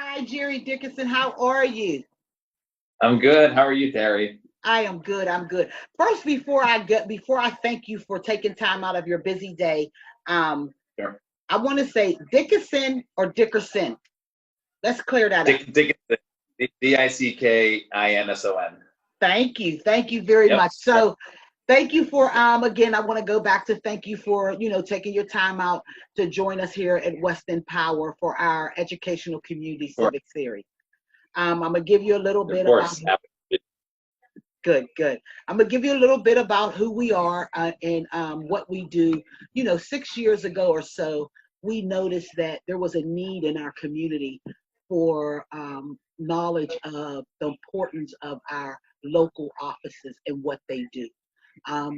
Hi, Jerry Dickinson. How are you? I'm good. How are you, Terry? I am good. I'm good. First, before I thank you for taking time out of your busy day, um, Sure. I want to say Dickinson or Dickerson. Let's clear that up. Dickinson. Dickinson. Thank you very Yep. much. So, thank you for again. I want to go back to thank you for taking your time out to join us here at Weston Power for our educational community Of course. civic series. I'm gonna give you a little Of bit about. course. Good, good. I'm gonna give you a little bit about who we are and what we do. 6 years ago or so, we noticed that there was a need in our community for knowledge of the importance of our local offices and what they do,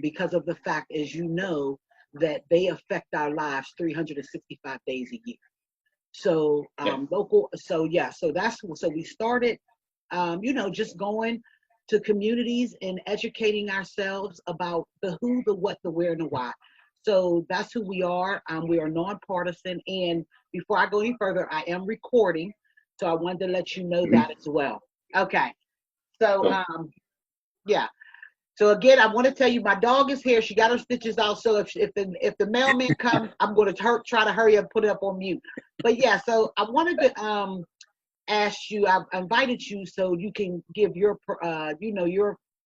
because of the fact, as you know, that they affect our lives 365 days a year. So Yep. local, so yeah, so we started, just going to communities and educating ourselves about the who, the what, the where, and the why. So that's who we are. We are nonpartisan. And before I go any further, I am recording, so I wanted to let you know Mhm. that as well. Okay. So Cool. yeah. So again, I want to tell you, my dog is here. She got her stitches out. So if the mailman comes, I'm going to try to hurry up, put it up on mute. But yeah, so I wanted to ask you. I invited you so you can give your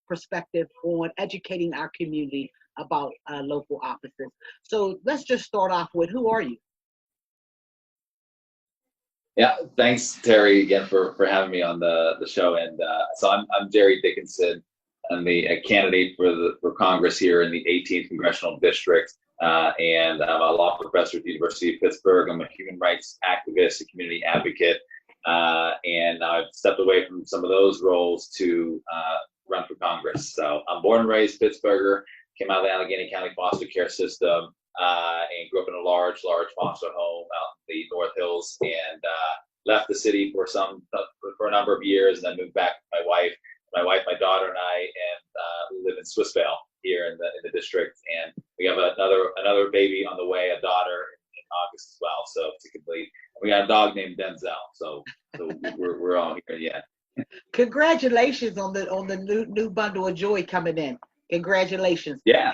perspective on educating our community about local offices. So let's just start off with, who are you? Yeah. Thanks, Terry, again for having me on the show. And so I'm Jerry Dickinson. I'm the candidate for Congress here in the 18th congressional district, and I'm a law professor at the University of Pittsburgh. I'm a human rights activist, a community advocate, and I've stepped away from some of those roles to run for Congress. So I'm born and raised Pittsburgher, came out of the Allegheny County foster care system, and grew up in a large foster home out in the North Hills, and left the city for a number of years, and then moved back with my daughter, and I, and we live in Swissvale here in the district, and we have another baby on the way, a daughter in August as well. So to complete, we got a dog named Denzel. So we're all here. Yeah. Congratulations on the new bundle of joy coming in. Congratulations. Yeah.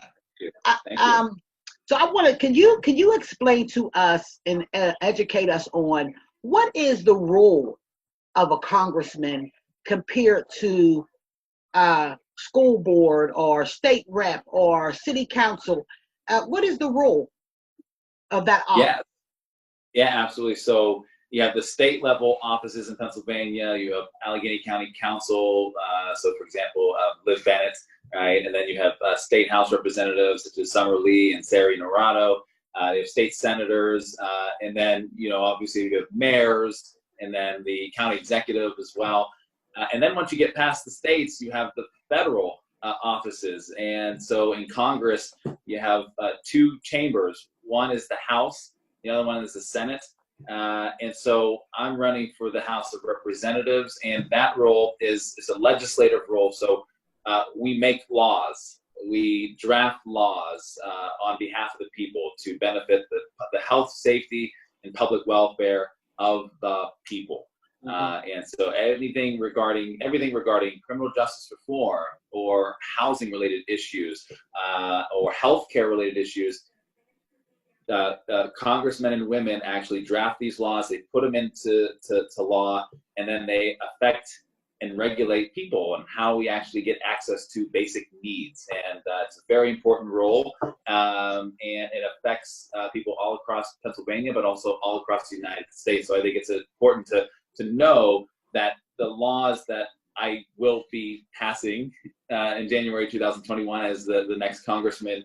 I, Thank you. um, so I want to. Can you explain to us and educate us on what is the role of a congressman compared to school board or state rep or city council? What is the role of that office? Yeah. Yeah, absolutely. So you have the state level offices in Pennsylvania. You have Allegheny County Council. So, for example, Liv Bennett, right? And then you have state House representatives such as Summer Lee and Sari Norato. You have state senators, and then obviously you have mayors, and then the county executive as well. And then once you get past the states, you have the federal offices. And so in Congress, you have two chambers. One is the House. The other one is the Senate. And so I'm running for the House of Representatives, and that role is a legislative role. So we make laws, we draft laws on behalf of the people to benefit the health, safety, and public welfare of the people. And so everything regarding criminal justice reform or housing related issues or healthcare related issues, congressmen and women actually draft these laws. They put them into law, and then they affect and regulate people and how we actually get access to basic needs. And it's a very important role, and it affects people all across Pennsylvania, but also all across the United States. So I think it's important to know that the laws that I will be passing in January 2021 as the next congressman,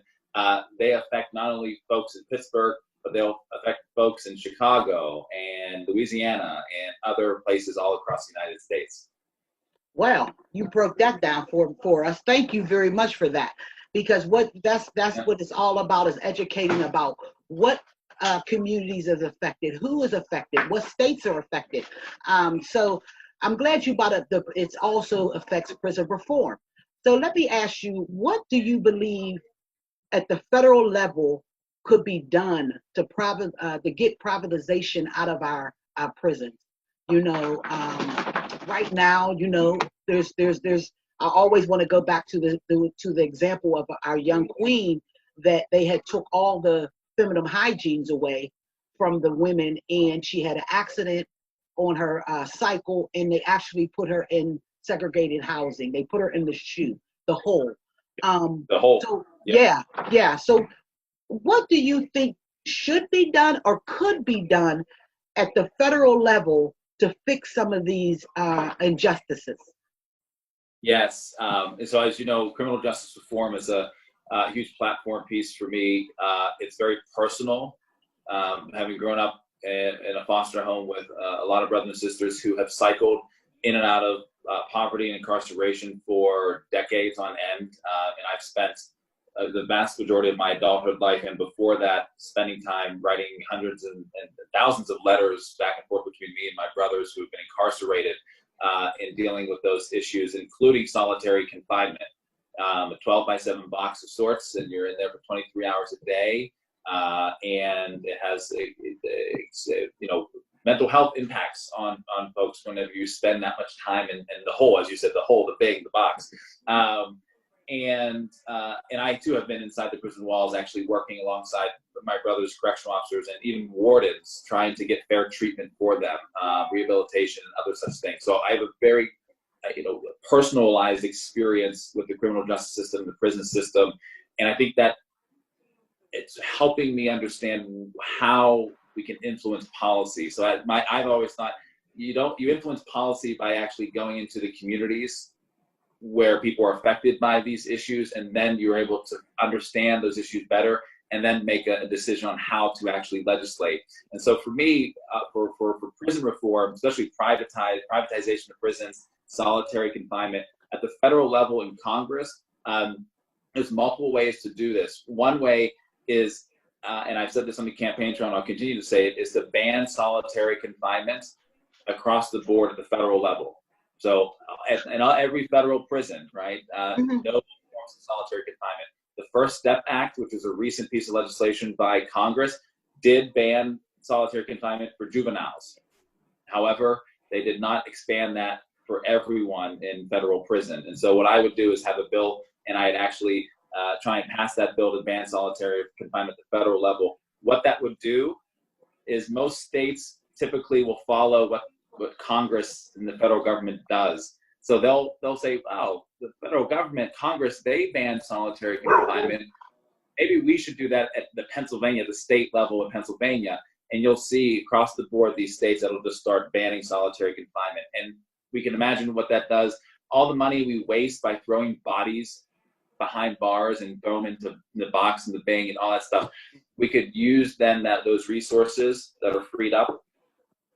they affect not only folks in Pittsburgh, but they'll affect folks in Chicago and Louisiana and other places all across the United States. Well, you broke that down for us. Thank you very much for that, because that's Yeah. what it's all about, is educating about what communities is affected, who is affected, what states are affected. So I'm glad you brought up it also affects prison reform. So let me ask you, what do you believe at the federal level could be done to get privatization out of our prisons? Right now, there's I always want to go back to the example of our young queen, that they had took all the feminine hygienes away from the women, and she had an accident on her cycle, and they actually put her in segregated housing. They put her in the SHU, the hole. The whole. So Yeah. yeah. So what do you think should be done or could be done at the federal level to fix some of these injustices? Yes. And so, as you know, criminal justice reform is a huge platform piece for me. It's very personal. Having grown up in a foster home with a lot of brothers and sisters who have cycled in and out of poverty and incarceration for decades on end, and I've spent the vast majority of my adulthood life, and before that, spending time writing hundreds and thousands of letters back and forth between me and my brothers who have been incarcerated, in dealing with those issues, including solitary confinement. A 12-by-7 box of sorts, and you're in there for 23 hours a day, and it has mental health impacts on folks whenever you spend that much time in the hole, as you said, the hole, the box. And I too have been inside the prison walls, actually working alongside my brother's correctional officers and even wardens, trying to get fair treatment for them, rehabilitation and other such things. So I have a very personalized experience with the criminal justice system, the prison system, and I think that it's helping me understand how we can influence policy. So I've always thought you influence policy by actually going into the communities where people are affected by these issues, and then you're able to understand those issues better and then make a decision on how to actually legislate. And so for me, for prison reform, especially privatization of prisons, solitary confinement at the federal level in Congress, there's multiple ways to do this. One way is, and I've said this on the campaign trail and I'll continue to say it, is to ban solitary confinement across the board at the federal level. So in every federal prison, right, no forms of solitary confinement. The First Step Act, which is a recent piece of legislation by Congress, did ban solitary confinement for juveniles. However, they did not expand that for everyone in federal prison. And so what I would do is have a bill, and I'd actually try and pass that bill to ban solitary confinement at the federal level. What that would do is most states typically will follow what Congress and the federal government does. So they'll say, wow, the federal government, Congress, they banned solitary confinement. Maybe we should do that at the state level in Pennsylvania. And you'll see across the board these states that'll just start banning solitary confinement. And we can imagine what that does. All the money we waste by throwing bodies behind bars and throw them into the box and the bin and all that stuff, we could use then those resources that are freed up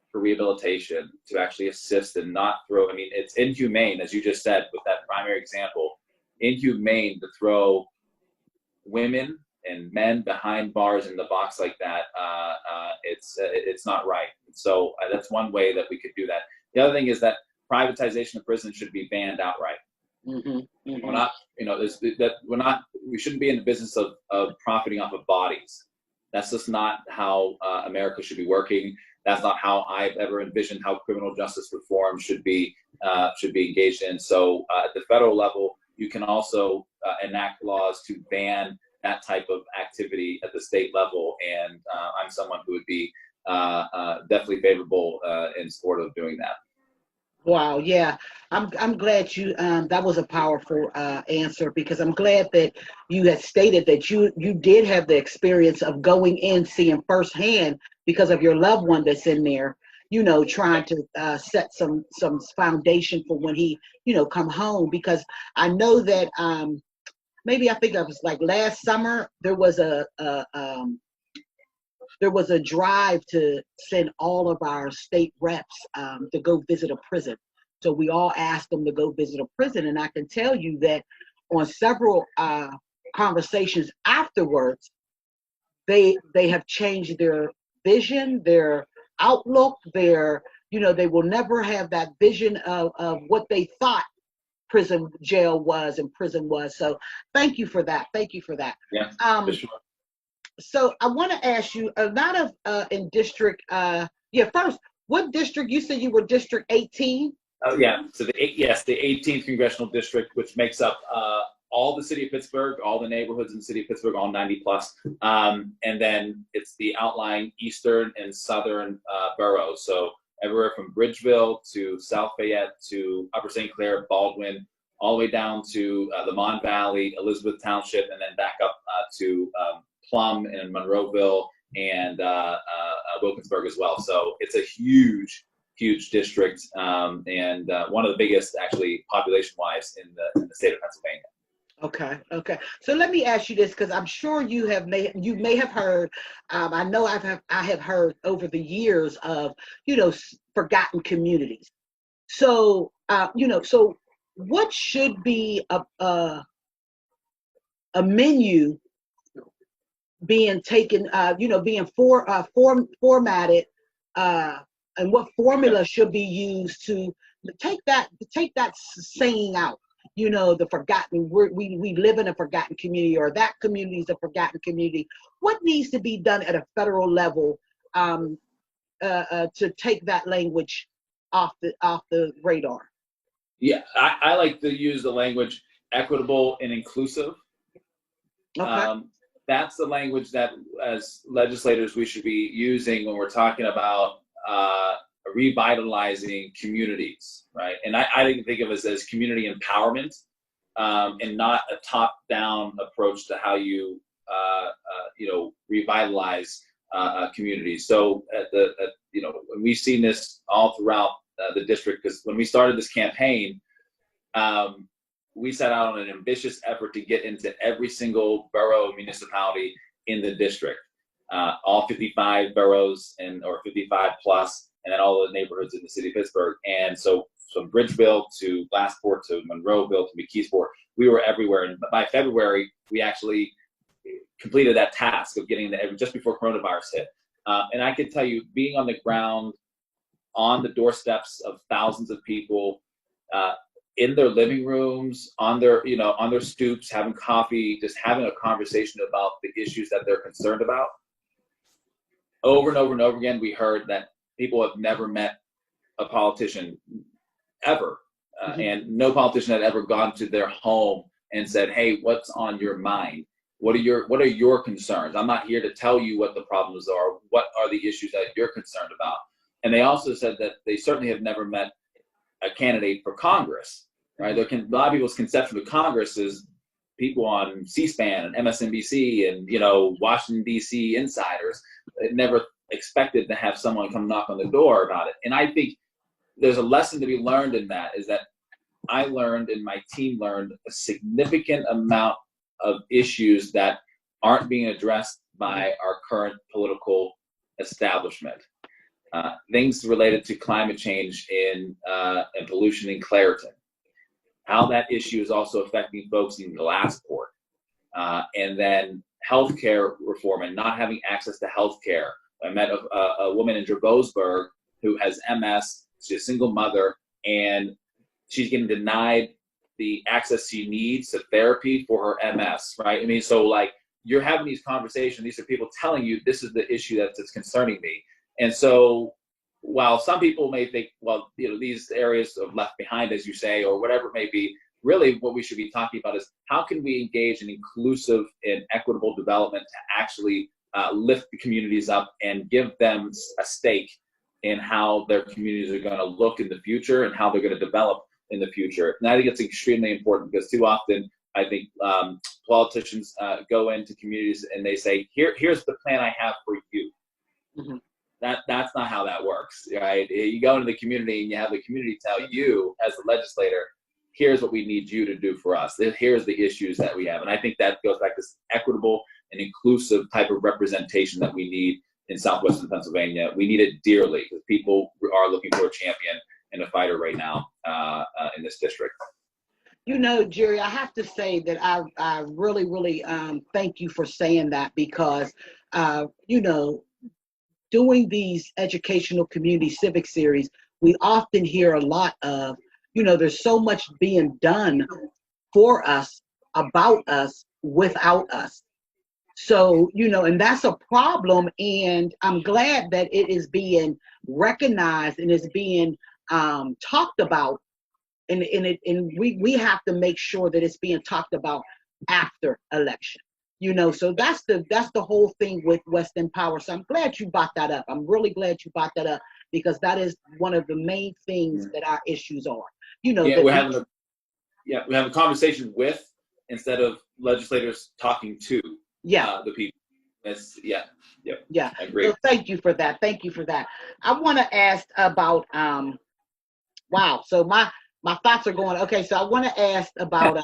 for rehabilitation to actually assist and not throw. I mean, it's inhumane, as you just said with that primary example, inhumane to throw women and men behind bars in the box like that. It's not right. So that's one way that we could do that. The other thing is that privatization of prisons should be banned outright. We're not, we shouldn't be in the business of profiting off of bodies. That's just not how America should be working. That's not how I've ever envisioned how criminal justice reform should be engaged in. So at the federal level, you can also enact laws to ban that type of activity at the state level. And I'm someone who would be definitely favorable in support of doing that. Wow, yeah, I'm glad you that was a powerful answer, because I'm glad that you had stated that you did have the experience of going in, seeing firsthand, because of your loved one that's in there, trying to set some foundation for when he come home. Because I know that maybe I think it was like last summer there was a drive to send all of our state reps to go visit a prison. So we all asked them to go visit a prison. And I can tell you that on several conversations afterwards, they have changed their vision, their outlook, they will never have that vision of what they thought jail was and prison was. So thank you for that. Thank you for that. Yeah, for sure. So I want to ask you, a lot of in district, first, what district? You said you were District 18? Oh yeah, so the 18th congressional district, which makes up all the city of Pittsburgh, all the neighborhoods in the city of Pittsburgh, all 90 plus, and then it's the outlying eastern and southern boroughs. So everywhere from Bridgeville to South Fayette to Upper St. Clair, Baldwin, all the way down to the Mon Valley, Elizabeth Township, and then back up to Plum and Monroeville and Wilkinsburg as well. So it's a huge district, and one of the biggest, actually, population-wise in the state of Pennsylvania. Okay. So let me ask you this, because I'm sure you may have heard. I know I have heard over the years of forgotten communities. So so what should be a menu being taken, being formatted, and what formula should be used to take that saying out? The forgotten. We live in a forgotten community, or that community is a forgotten community. What needs to be done at a federal level to take that language off the radar? Yeah, I like to use the language equitable and inclusive. Okay. That's the language that, as legislators, we should be using when we're talking about revitalizing communities, right? And I think of it as community empowerment, and not a top-down approach to how you revitalize communities. So we've seen this all throughout the district, because when we started this campaign, we set out on an ambitious effort to get into every single borough municipality in the district, all 55 boroughs or 55 plus, and then all the neighborhoods in the city of Pittsburgh. And so from Bridgeville to Glassport to Monroeville to McKeesport, we were everywhere. And by February, we actually completed that task of getting just before coronavirus hit. And I can tell you, being on the ground, on the doorsteps of thousands of people, in their living rooms, on their stoops, having coffee, just having a conversation about the issues that they're concerned about. Over and over and over again, we heard that people have never met a politician ever, and no politician had ever gone to their home and said, "Hey, what's on your mind? What are your concerns? I'm not here to tell you what the problems are. What are the issues that you're concerned about?" And they also said that they certainly have never met a candidate for Congress, right? A lot of people's conception of Congress is people on C-SPAN and MSNBC and Washington D.C. insiders. They never expected to have someone come knock on the door about it. And I think there's a lesson to be learned in that, is that I learned and my team learned a significant amount of issues that aren't being addressed by our current political establishment. Things related to climate change and pollution in Clairton, how that issue is also affecting folks in Glassport, and then healthcare reform and not having access to healthcare. I met a woman in Dravosburg who has MS. She's a single mother, and she's getting denied the access she needs to therapy for her MS, right? I mean, so like, you're having these conversations. These are people telling you, this is the issue that's concerning me. And so while some people may think, well, these areas of left behind, as you say, or whatever it may be, really what we should be talking about is how can we engage in inclusive and equitable development to actually lift the communities up and give them a stake in how their communities are going to look in the future and how they're going to develop in the future. And I think it's extremely important, because too often I think politicians go into communities and they say, here's the plan I have for you. Mm-hmm. That's not how that works, right? You go into the community and you have the community tell you, as the legislator, here's what we need you to do for us. Here's the issues that we have. And I think that goes back to this equitable and inclusive type of representation that we need in Southwestern Pennsylvania. We need it dearly, because people are looking for a champion and a fighter right now in this district. Jerry, I have to say that I really, really thank you for saying that, because, doing these educational community civic series, we often hear a lot of, there's so much being done for us, about us, without us. So, and that's a problem. And I'm glad that it is being recognized and is being talked about. And we have to make sure that it's being talked about after election. So that's the whole thing with Western Power. So I'm glad you brought that up. I'm really glad you brought that up, because that is one of the main things that our issues are. Yeah, we're having a conversation with, instead of legislators talking to the people. Yeah. I agree. So thank you for that. I want to ask about wow. So my thoughts are going. Okay, so I want to ask about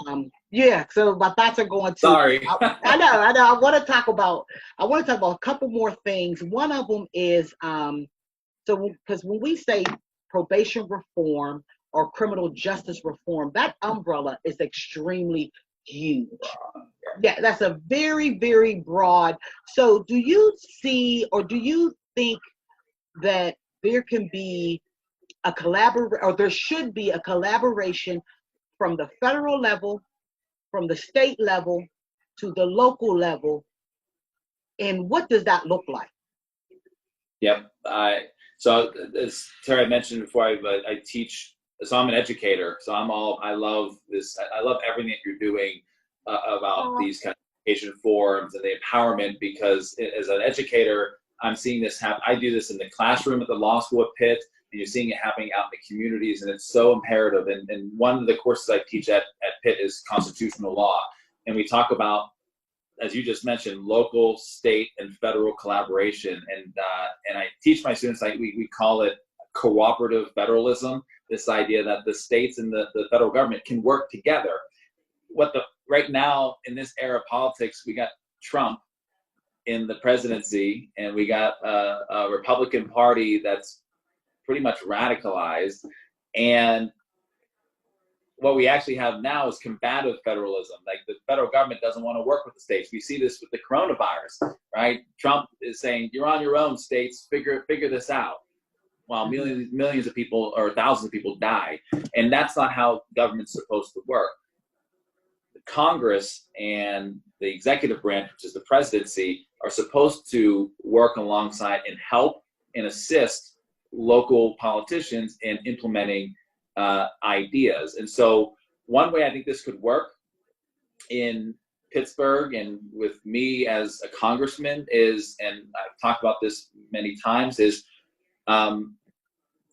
So my thoughts are going to. Sorry. I know. I want to talk about a couple more things. One of them is so because when we say probation reform or criminal justice reform, that umbrella is extremely huge. Yeah, that's a very, very broad. So do you see, or do you think that there can be or there should be a collaboration from the federal level, from the state level to the local level? And what does that look like? Yep. So as Terri mentioned before, I teach. So I'm an educator. So I love this. I love everything that you're doing about these kind of education forums and the empowerment, because as an educator, I'm seeing this happen. I do this in the classroom at the law school at Pitt, and you're seeing it happening out in the communities, and it's so imperative. And one of the courses I teach at Pitt is constitutional law. And we talk about, as you just mentioned, local, state, and federal collaboration. And I teach my students, we call it cooperative federalism, this idea that the states and the federal government can work together. Right now, in this era of politics, we got Trump in the presidency, and we got a Republican Party that's pretty much radicalized. And what we actually have now is combative federalism. Like, the federal government doesn't want to work with the states. We see this with the coronavirus, right? Trump is saying, you're on your own, states, figure this out. While millions of people or thousands of people die. And that's not how government's supposed to work. The Congress and the executive branch, which is the presidency, are supposed to work alongside and help and assist local politicians in implementing ideas. And so one way I think this could work in Pittsburgh and with me as a congressman is, and I've talked about this many times, is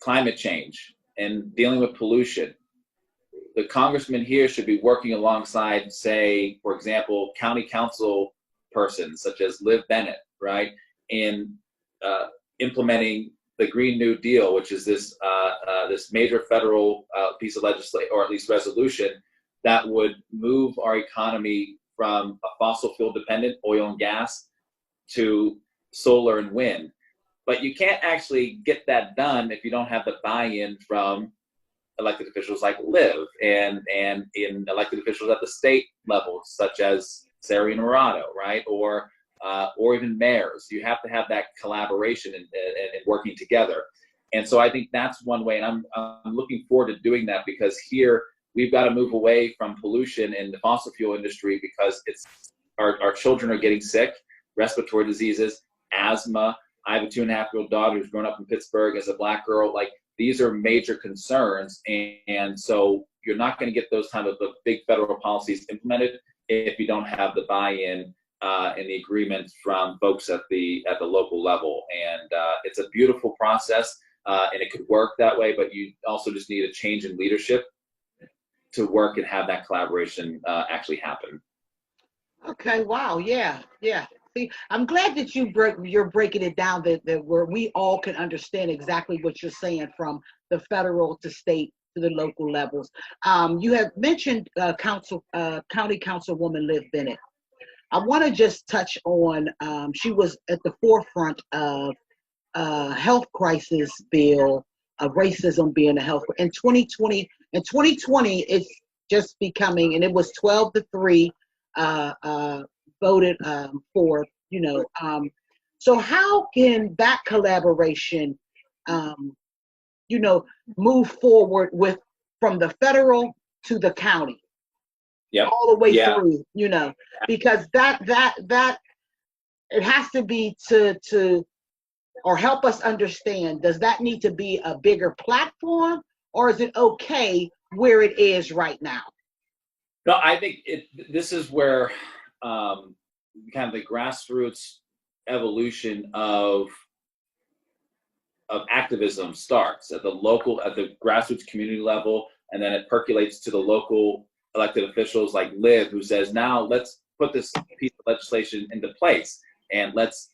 climate change and dealing with pollution. The congressman here should be working alongside, say, for example, county council persons such as Liv Bennett, right, in implementing the Green New Deal, which is this major federal piece of legislation, or at least resolution, that would move our economy from a fossil fuel dependent oil and gas to solar and wind. But you can't actually get that done if you don't have the buy-in from elected officials like Liv and in elected officials at the state level, such as Sari Murado, right? Or even mayors. You have to have that collaboration and working together. And so I think that's one way, and I'm looking forward to doing that, because here we've got to move away from pollution in the fossil fuel industry, because our children are getting sick, respiratory diseases, asthma. I have a 2.5-year-old daughter who's grown up in Pittsburgh as a Black girl. Like, these are major concerns, and so you're not going to get those kind of the big federal policies implemented if you don't have the buy-in and the agreement from folks at the local level. And it's a beautiful process, and it could work that way, but you also just need a change in leadership to work and have that collaboration actually happen. Okay. Wow. Yeah. See, I'm glad that you're breaking it down that where we all can understand exactly what you're saying, from the federal to state to the local levels. You have mentioned county councilwoman Liv Bennett. I want to just touch on, she was at the forefront of health crisis bill, of racism being a health. In 2020, it's just becoming, and it was 12-3 voted for, so how can that collaboration, move forward with, from the federal to the county? Yep. All the way through, because that it has to be or help us understand, does that need to be a bigger platform, or is it okay where it is right now? No, I think this is where kind of the grassroots evolution of activism starts at the grassroots community level, and then it percolates to the local elected officials like Liv, who says, now let's put this piece of legislation into place and let's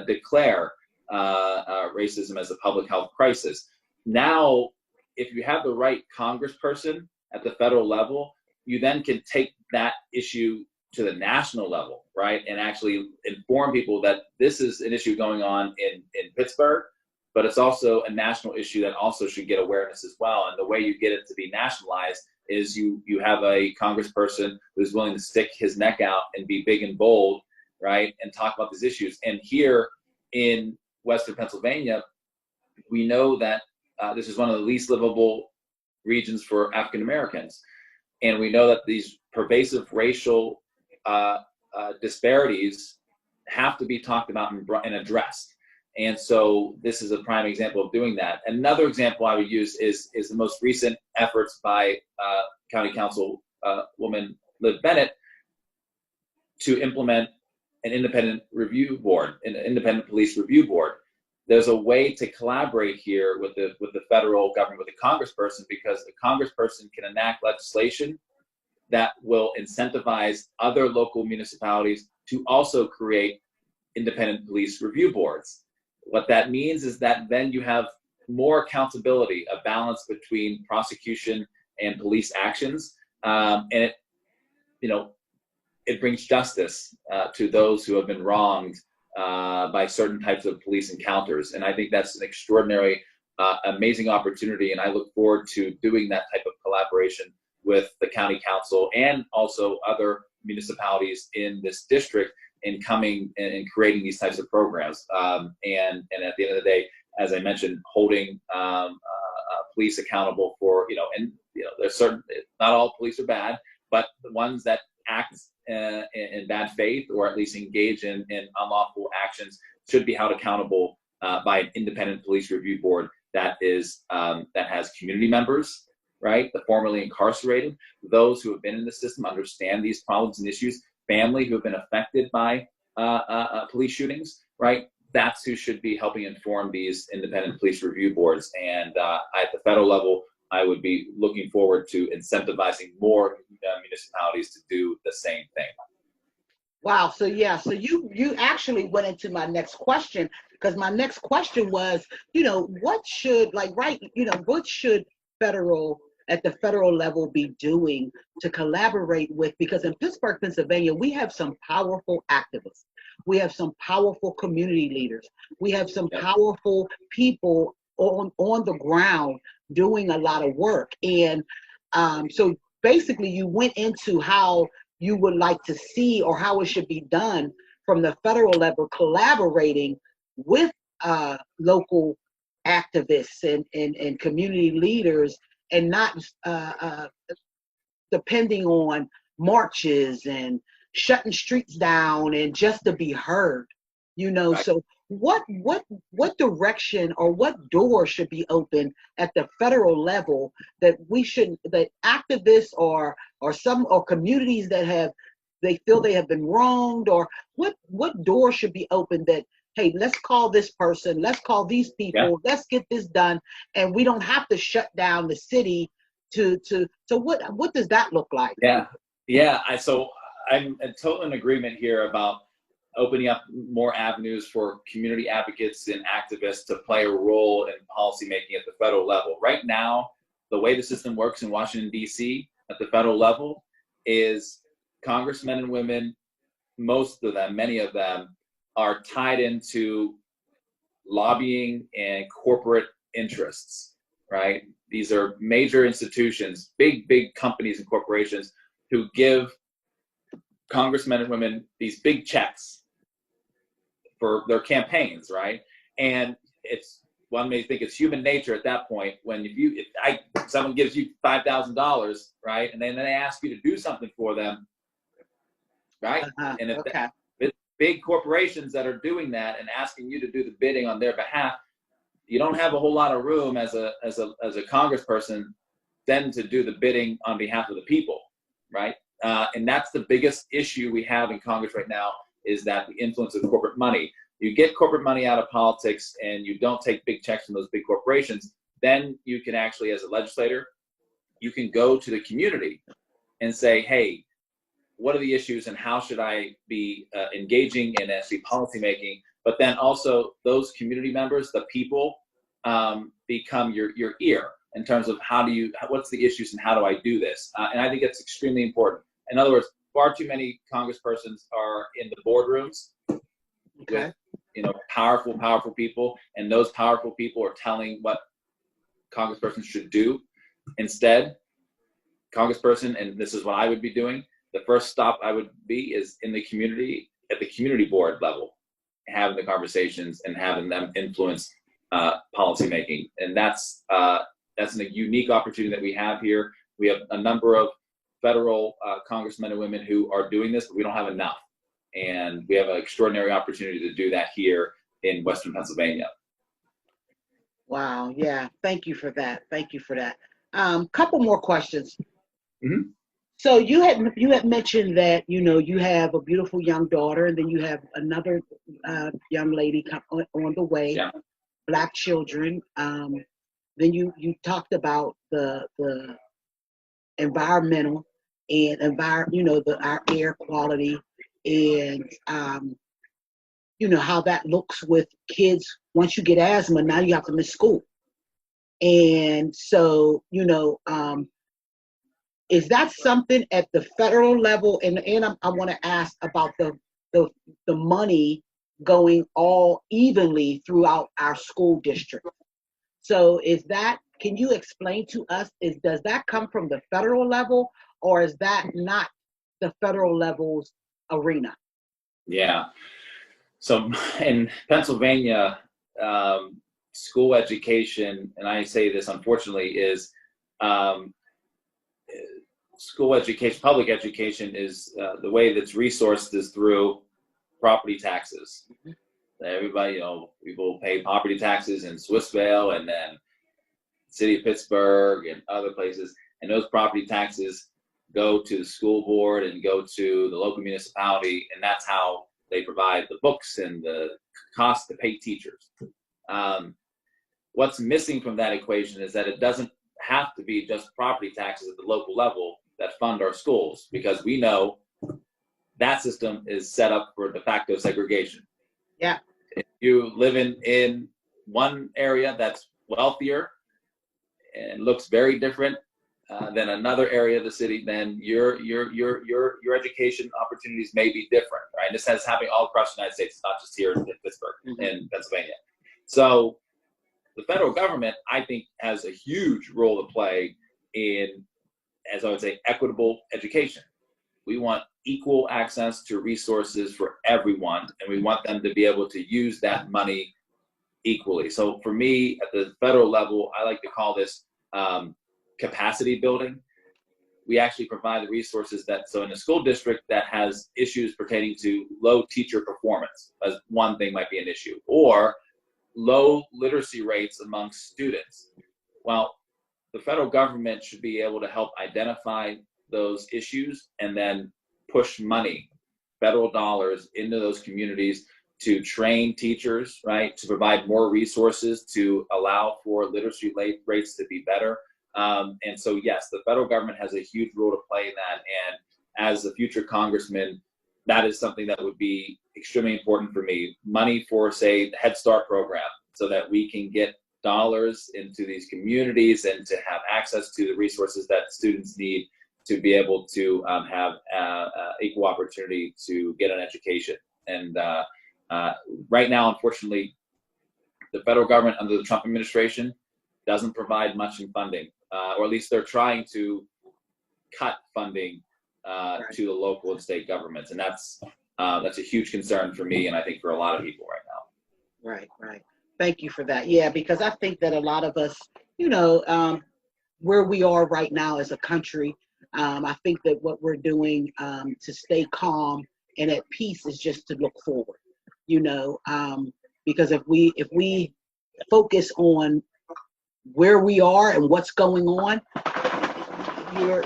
declare racism as a public health crisis. Now, if you have the right congressperson at the federal level, you then can take that issue to the national level, right? And actually inform people that this is an issue going on in Pittsburgh, but it's also a national issue that also should get awareness as well. And the way you get it to be nationalized is you have a congressperson who's willing to stick his neck out and be big and bold, right? And talk about these issues. And here in Western Pennsylvania, we know that this is one of the least livable regions for African Americans. And we know that these pervasive racial disparities have to be talked about and addressed. And so this is a prime example of doing that. Another example I would use is the most recent efforts by County Council woman Liv Bennett to implement an independent review board, an independent police review board. There's a way to collaborate here with the federal government, with the congressperson, because the congressperson can enact legislation that will incentivize other local municipalities to also create independent police review boards. What that means is that then you have more accountability, a balance between prosecution and police actions, and it brings justice to those who have been wronged by certain types of police encounters. And I think that's an extraordinary, amazing opportunity, and I look forward to doing that type of collaboration with the county council and also other municipalities in this district in coming and creating these types of programs. And at the end of the day, as I mentioned, holding police accountable for, there's certain, not all police are bad, but the ones that act in bad faith or at least engage in unlawful actions should be held accountable by an independent police review board that has community members, right? The formerly incarcerated, those who have been in the system, understand these problems and issues, family who have been affected by police shootings, right? That's who should be helping inform these independent police review boards. And at the federal level, I would be looking forward to incentivizing more municipalities to do the same thing. Wow. So you actually went into my next question, because my next question was, what should at the federal level be doing to collaborate with, because in Pittsburgh, Pennsylvania, we have some powerful activists. We have some powerful community leaders. We have some powerful people on the ground doing a lot of work. And so basically you went into how you would like to see, or how it should be done from the federal level, collaborating with local activists and community leaders, and not depending on marches and shutting streets down and just to be heard, Right. So what direction or what door should be open at the federal level that activists or communities that they feel they have been wronged, or what door should be open that, hey, let's call this person, let's call these people, let's get this done, and we don't have to shut down the city so what does that look like? So I'm totally in agreement here about opening up more avenues for community advocates and activists to play a role in policymaking at the federal level. Right now, the way the system works in Washington, D.C. at the federal level is congressmen and women, most of them, many of them, are tied into lobbying and corporate interests, right? These are major institutions, big companies and corporations who give congressmen and women these big checks for their campaigns, right? And one may think it's human nature at that point when someone gives you $5,000, right, and then they ask you to do something for them, right? And big corporations that are doing that and asking you to do the bidding on their behalf, you don't have a whole lot of room as a congressperson then to do the bidding on behalf of the people, right? And that's the biggest issue we have in Congress right now, is that the influence of corporate money. You get corporate money out of politics and you don't take big checks from those big corporations, then you can actually, as a legislator, you can go to the community and say, hey, what are the issues and how should I be engaging in actually policymaking? But then also those community members, the people, become your ear in terms of what's the issues and how do I do this? And I think it's extremely important. In other words, far too many congresspersons are in the boardrooms with, powerful people, and those powerful people are telling what congresspersons should do. Instead, congressperson, and this is what I would be doing, the first stop I would be is in the community, at the community board level, having the conversations and having them influence policymaking. And that's a unique opportunity that we have here. We have a number of federal congressmen and women who are doing this, but we don't have enough. And we have an extraordinary opportunity to do that here in Western Pennsylvania. Wow. Yeah. Thank you for that. Thank you for that. Couple more questions. Mm-hmm. So you had mentioned that, you have a beautiful young daughter, and then you have another young lady on the way, yeah. Black children. Then you talked about the environmental and our air quality, and how that looks with kids. Once you get asthma, now you have to miss school. And so, is that something at the federal level? And I want to ask about the money going all evenly throughout our school district. So can you explain to us, does that come from the federal level, or is that not the federal level's arena? Yeah. So in Pennsylvania, school education, and I say this unfortunately, is school education, public education is the way that's resourced is through property taxes. Mm-hmm. Everybody, people pay property taxes in Swissvale and then city of Pittsburgh and other places, and those property taxes go to the school board and go to the local municipality, and that's how they provide the books and the cost to pay teachers. What's missing from that equation is that it doesn't have to be just property taxes at the local level that fund our schools, because we know that system is set up for de facto segregation. Yeah. If you live in one area that's wealthier and looks very different than another area of the city, then your education opportunities may be different, right? This has happening all across the United States, it's not just here in Pittsburgh, mm-hmm. in Pennsylvania. So the federal government, I think, has a huge role to play in, as I would say, equitable education. We want equal access to resources for everyone, and we want them to be able to use that money equally. So for me, at the federal level, I like to call this capacity building. We actually provide the resources so in a school district that has issues pertaining to low teacher performance, as one thing might be an issue, or low literacy rates amongst students. Well, the federal government should be able to help identify those issues and then push money, federal dollars, into those communities to train teachers, right? To provide more resources to allow for literacy rates to be better. And so, yes, the federal government has a huge role to play in that. And as a future congressman, that is something that would be extremely important for me. Money for, say, the Head Start program, so that we can get dollars into these communities and to have access to the resources that students need to be able to have equal opportunity to get an education. And right now, unfortunately, the federal government under the Trump administration doesn't provide much in funding, or at least they're trying to cut funding to the local and state governments. And that's a huge concern for me, and I think for a lot of people right now. Right, right. Thank you for that. Yeah, because I think that a lot of us, where we are right now as a country, I think that what we're doing to stay calm and at peace is just to look forward, you know, because if we focus on where we are and what's going on,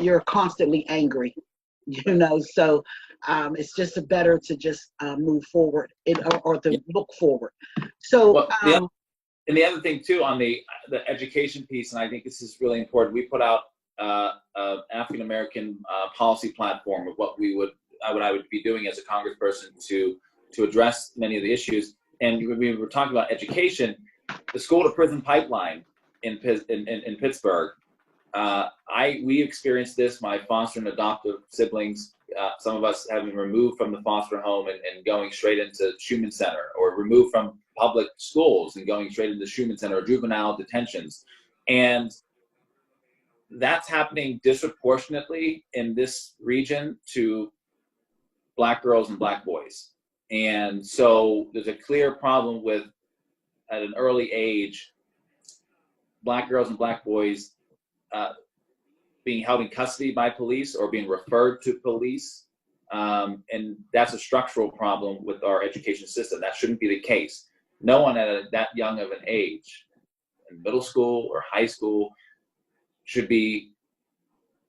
you're constantly angry, you know. So it's just better to just move forward or to look forward. So well, and the other thing too on the education piece, and I think this is really important. We put out an African American policy platform of what I would be doing as a congressperson to address many of the issues. And we were talking about education, the school to prison pipeline in Pittsburgh. We experienced this. My foster and adoptive siblings, some of us have been removed from the foster home and going straight into Schumann Center, or removed from public schools and going straight into Schumann Center or juvenile detentions. And that's happening disproportionately in this region to Black girls and Black boys. And so there's a clear problem with, at an early age, Black girls and Black boys being held in custody by police or being referred to police. And that's a structural problem with our education system. That shouldn't be the case. No one at that young of an age, in middle school or high school, should be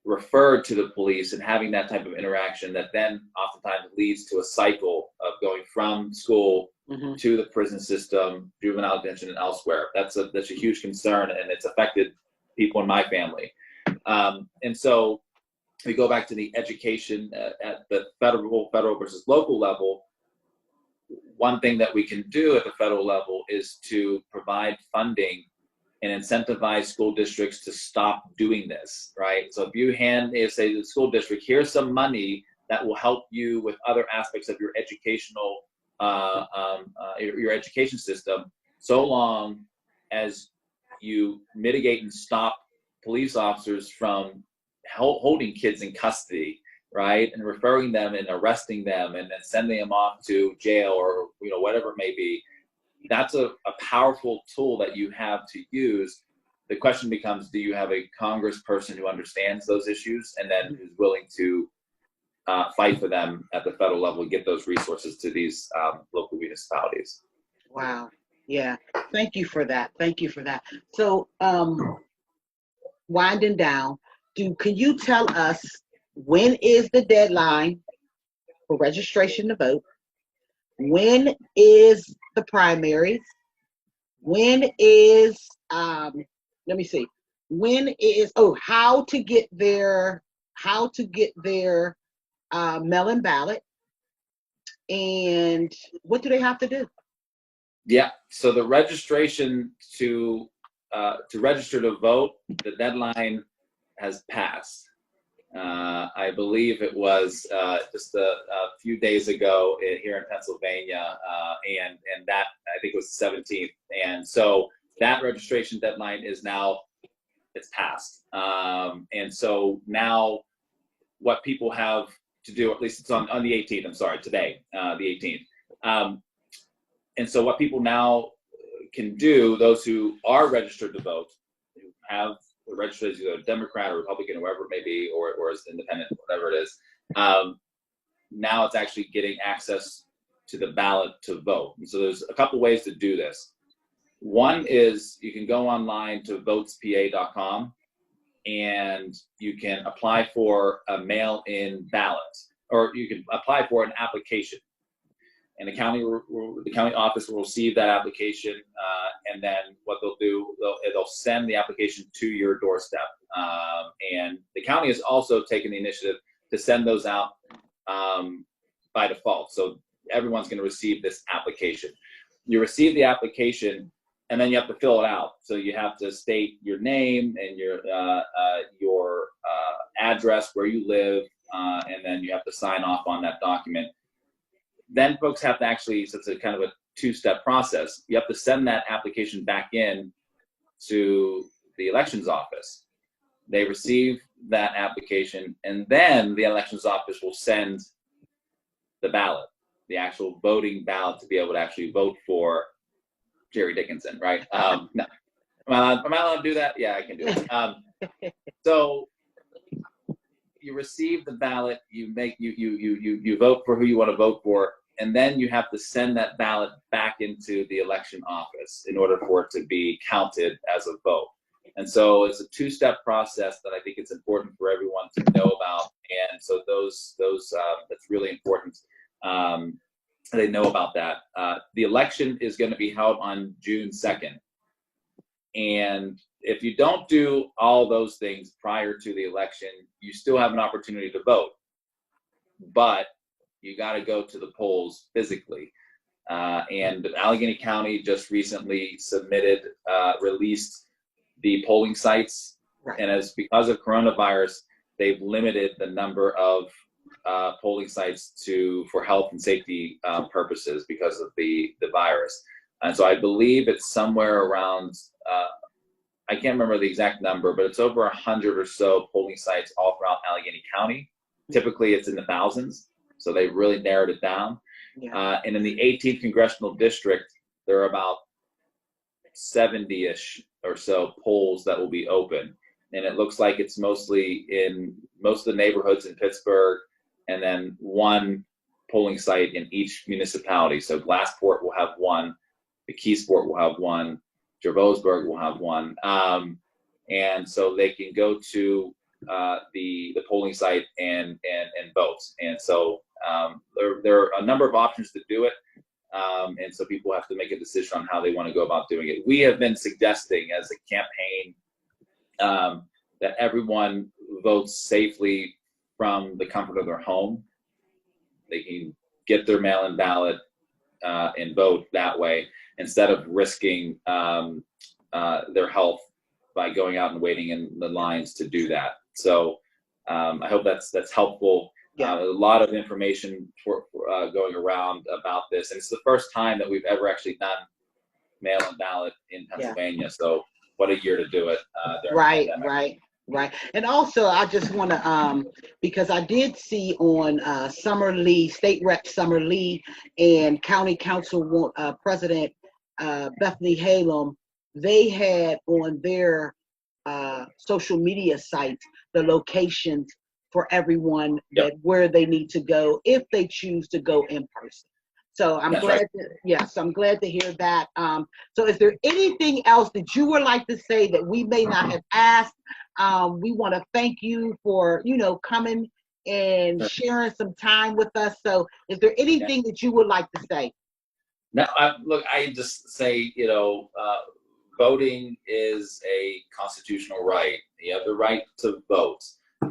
referred to the police and having that type of interaction that then oftentimes leads to a cycle of going from school to the prison system, juvenile detention, and elsewhere. That's a huge concern, and it's affected people in my family. And so we go back to the education at the federal versus local level. One thing that we can do at the federal level is to provide funding and incentivize school districts to stop doing this, right? So if you say to the school district, here's some money that will help you with other aspects of your educational, your education system, so long as you mitigate and stop police officers from holding kids in custody, right, and referring them and arresting them and then sending them off to jail or whatever it may be. That's a powerful tool that you have to use. The question becomes, do you have a congressperson who understands those issues and then is willing to fight for them at the federal level and get those resources to these local municipalities? Wow. Yeah. Thank you for that. Thank you for that. So winding down, can you tell us when is the deadline for registration to vote? When is the primaries? When is let me see. When is how to get their mail-in ballot, and what do they have to do? Yeah. So the registration to register to vote, the deadline has passed. I believe it was just a few days ago here in Pennsylvania, and that I think it was the 17th. And so that registration deadline is now, it's passed. And so now what people have to do, at least it's on the 18th, I'm sorry, today, the 18th. And so what people now can do, those who are registered to vote, who have registered as either a Democrat or Republican, whoever it may be, or as independent, whatever it is, now it's actually getting access to the ballot to vote. And so there's a couple ways to do this. One is you can go online to votespa.com and you can apply for a mail-in ballot, or you can apply for an application. And the county office will receive that application, and then what they'll do, they'll send the application to your doorstep. And the county has also taken the initiative to send those out by default. So everyone's going to receive this application. You receive the application, and then you have to fill it out. So you have to state your name and your address, where you live, and then you have to sign off on that document. Then folks have to actually, so it's a kind of a two-step process. You have to send that application back in to the elections office. They receive that application, and then the elections office will send the ballot, the actual voting ballot, to be able to actually vote for Jerry Dickinson, right? No. Am I allowed to do that? Yeah, I can do it. So you receive the ballot, you vote for who you want to vote for, and then you have to send that ballot back into the election office in order for it to be counted as a vote. And so it's a two-step process that I think it's important for everyone to know about. And so that's really important. They know about that. The election is going to be held on June 2nd. And if you don't do all those things prior to the election, you still have an opportunity to vote. But you got to go to the polls physically. And Allegheny County just recently released the polling sites. Right. And because of coronavirus, they've limited the number of polling sites for health and safety purposes because of the virus. And so I believe it's somewhere around, I can't remember the exact number, but it's over 100 or so polling sites all throughout Allegheny County. Typically it's in the thousands. So they really narrowed it down. Yeah. And in the 18th congressional district, there are about 70-ish or so polls that will be open. And it looks like it's mostly in most of the neighborhoods in Pittsburgh, and then one polling site in each municipality. So Glassport will have one, McKeesport will have one, Jervosburg will have one. And so they can go to the polling site and vote. And so there are a number of options to do it. And so people have to make a decision on how they want to go about doing it. We have been suggesting as a campaign that everyone votes safely from the comfort of their home. They can get their mail-in ballot and vote that way instead of risking their health by going out and waiting in the lines to do that. So I hope that's helpful. Yeah. A lot of information going around about this, and it's the first time that we've ever actually done mail-in ballot in Pennsylvania. Yeah. So what a year to do it. Right. And also, I just want to, because I did see on Summer Lee, State Rep Summer Lee, and County Council President Bethany Halem, they had on their social media sites the locations for everyone where they need to go if they choose to go in person. So I'm glad to hear that. So is there anything else that you would like to say that we may not have asked? We want to thank you for, coming and sharing some time with us. So is there anything that you would like to say? No, I just say, voting is a constitutional right. You have the right to vote.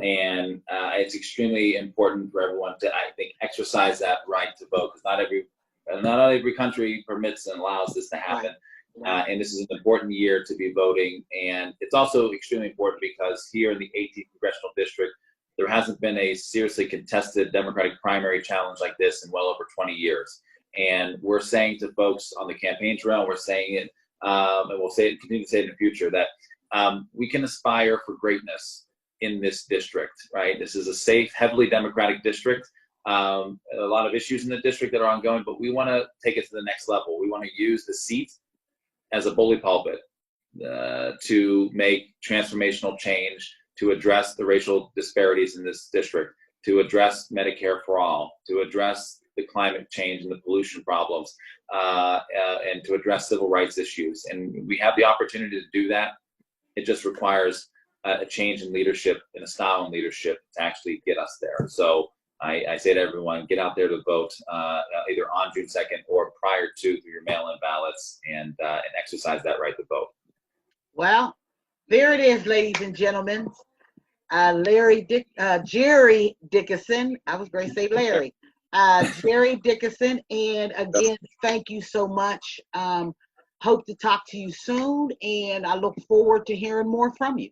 And it's extremely important for everyone to, I think, exercise that right to vote, because not every country permits and allows this to happen. Right. And this is an important year to be voting. And it's also extremely important because here in the 18th congressional district, there hasn't been a seriously contested Democratic primary challenge like this in well over 20 years. And we're saying to folks on the campaign trail, we're saying it, and we'll continue to say it in the future, that we can aspire for greatness in this district, right? This is a safe, heavily Democratic district. A lot of issues in the district that are ongoing, but we want to take it to the next level. We want to use the seat as a bully pulpit to make transformational change, to address the racial disparities in this district, to address Medicare for all, to address the climate change and the pollution problems, and to address civil rights issues. And we have the opportunity to do that. It just requires a change in leadership and a style in leadership to actually get us there. So I say to everyone, get out there to vote either on June 2nd or prior to through your mail-in ballots and exercise that right to vote. Well, there it is, ladies and gentlemen. Jerry Dickinson. I was going to say Larry. Jerry Dickinson. And again, thank you so much. Hope to talk to you soon, and I look forward to hearing more from you.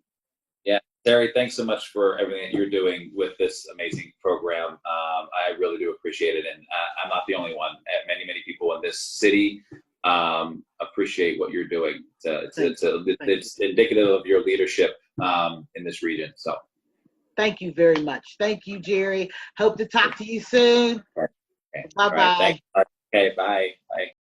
Yeah, Terry, thanks so much for everything that you're doing with this amazing program. I really do appreciate it, and I'm not the only one. Many people in this city appreciate what you're doing. It's indicative of your leadership in this region. So, thank you very much. Thank you, Jerry. Hope to talk to you soon. Okay. Bye-bye. Okay, bye.